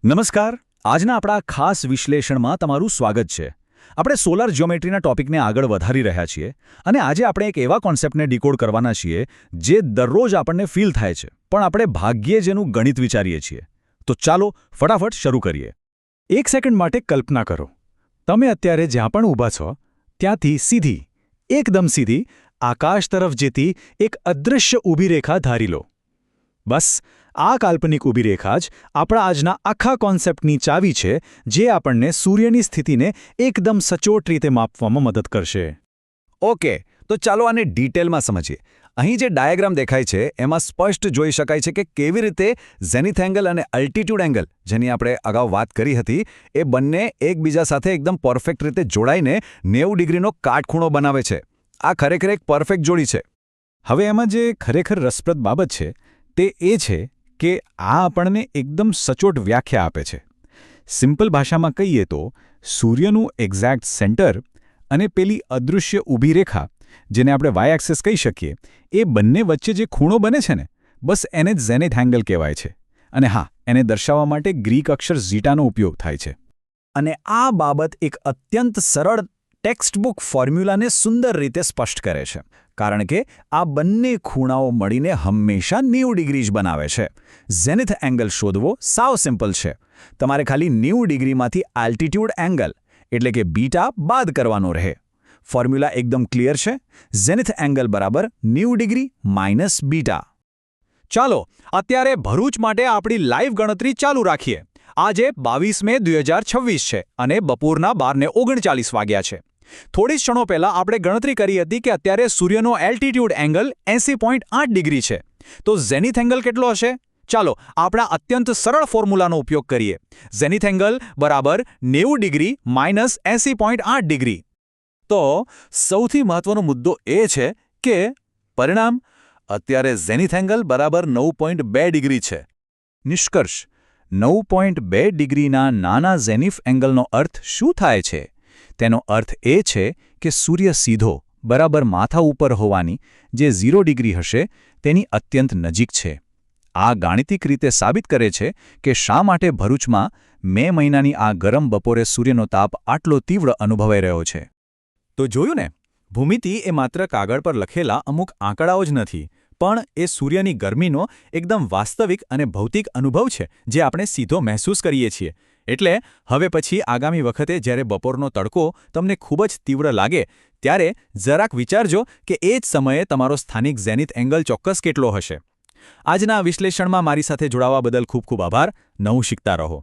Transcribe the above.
નમસ્કાર. આજના આપણા ખાસ વિશ્લેષણમાં તમારું સ્વાગત છે. આપણે સોલાર જ્યોમેટ્રીના ટોપિકને આગળ વધારી રહ્યા છીએ અને આજે આપણે એક એવા કોન્સેપ્ટને ડીકોડ કરવાના છીએ જે દરરોજ આપણને ફીલ થાય છે, પણ આપણે ભાગ્યે જેનું ગણિત વિચારીએ છીએ. તો ચાલો ફટાફટ શરૂ કરીએ. એક સેકન્ડ માટે કલ્પના કરો. તમે અત્યારે જ્યાં પણ ઊભા છો ત્યાંથી સીધી, એકદમ સીધી, આકાશ તરફ જતી એક અદૃશ્ય ઊભી રેખા ધારી લો. બસ આ કાલ્પનિક ઊભી રેખા જ આપણા આજના આખા કોન્સેપ્ટની ચાવી છે, જે આપણને સૂર્યની સ્થિતિને એકદમ સચોટ રીતે માપવામાં મદદ કરશે. ઓકે, તો ચાલો આને ડિટેલમાં સમજીએ. અહીં જે ડાયાગ્રામ દેખાય છે એમાં સ્પષ્ટ જોઈ શકાય છે કે કેવી રીતે ઝેનિથ એંગલ અને અલ્ટિટ્યૂડ એંગલ, જેની આપણે અગાઉ વાત કરી હતી, એ બંને એકબીજા સાથે એકદમ પરફેક્ટ રીતે જોડાઈને 90 ડિગ્રીનો કાટખૂણો બનાવે છે. આ ખરેખર એક પરફેક્ટ જોડી છે. હવે એમાં જે ખરેખર રસપ્રદ બાબત છે તે એ છે કે આ આપણને એકદમ સચોટ વ્યાખ્યા આપે છે. સિમ્પલ ભાષામાં કહીએ તો સૂર્યનું એક્ઝેક્ટ સેન્ટર અને પેલી અદૃશ્ય ઊભી રેખા, જેને આપણે વાય એક્સિસ કહી શકીએ, એ બંને વચ્ચે જે ખૂણો બને છે ને, બસ એને જ ઝેનિથ એંગલ કહેવાય છે. અને હા, એને દર્શાવવા માટે ગ્રીક અક્ષર ઝીટાનો ઉપયોગ થાય છે. અને આ બાબત એક અત્યંત સરળ ટેક્સ્ટબુક ફોર્મ્યુલાને સુંદર રીતે સ્પષ્ટ કરે છે, કારણ કે આ બંને ખૂણાઓ મળીને હંમેશા 90 ડિગ્રી જ બનાવે છે. ઝેનિથ એંગલ શોધવો સાવ સિમ્પલ છે. તમારે ખાલી 90 ડિગ્રીમાંથી આલ્ટિટ્યૂડ એંગલ એટલે કે બીટા બાદ કરવાનો રહે. ફોર્મ્યુલા એકદમ ક્લિયર છે. ઝેનિથ એંગલ બરાબર 90 ડિગ્રી માઇનસ બીટા. ચાલો અત્યારે ભરૂચ માટે આપણી લાઈવ ગણતરી ચાલુ રાખીએ. આજે 22 મે 2026 છે અને બપોરના 12:39 વાગ્યા છે. થોડી ક્ષણો પહેલાં આપણે ગણતરી કરી હતી કે અત્યારે સૂર્યનો એલ્ટિટ્યૂડ એંગલ 80.8 ડિગ્રી છે. તો ઝેનિથ એંગલ કેટલો હશે? ચાલો આપણા અત્યંત સરળ ફોર્મ્યુલાનો ઉપયોગ કરીએ. ઝેનિથ એંગલ બરાબર 90 ડિગ્રી માઇનસ 80.8 ડિગ્રી. તો સૌથી મહત્વનો મુદ્દો એ છે કે પરિણામ અત્યારે ઝેનિથ એંગલ બરાબર 9.2 ડિગ્રી છે. નિષ્કર્ષ: 9.2 ડિગ્રીના નાના ઝેનિથ એંગલનો અર્થ શું થાય છે? તેનો અર્થ એ છે કે સૂર્ય સીધો બરાબર માથા ઉપર હોવાની જે 0 ડિગ્રી હશે તેની અત્યંત નજીક છે. આ ગાણિતિક રીતે સાબિત કરે છે કે શા માટે ભરૂચમાં મે મહિનાની આ ગરમ બપોરે સૂર્યનો તાપ આટલો તીવ્ર અનુભવાઈ રહ્યો છે. તો જોયું ને, ભૂમિતિ એ માત્ર કાગળ પર લખેલા અમુક આંકડાઓ જ નથી, પણ એ સૂર્યની ગરમીનો એકદમ વાસ્તવિક અને ભૌતિક અનુભવ છે, જે આપણે સીધો મહેસૂસ કરીએ છીએ. એટલે હવે પછી આગામી વખતે જ્યારે બપોરનો તડકો તમને ખૂબ જ તીવ્ર લાગે, ત્યારે જરાક વિચારજો કે એ જ સમયે તમારો સ્થાનિક ઝેનિથ એંગલ ચોક્કસ કેટલો હશે. આજના વિશ્લેષણમાં મારી સાથે જોડાવા બદલ ખૂબ ખૂબ આભાર. નવું શીખતા રહો.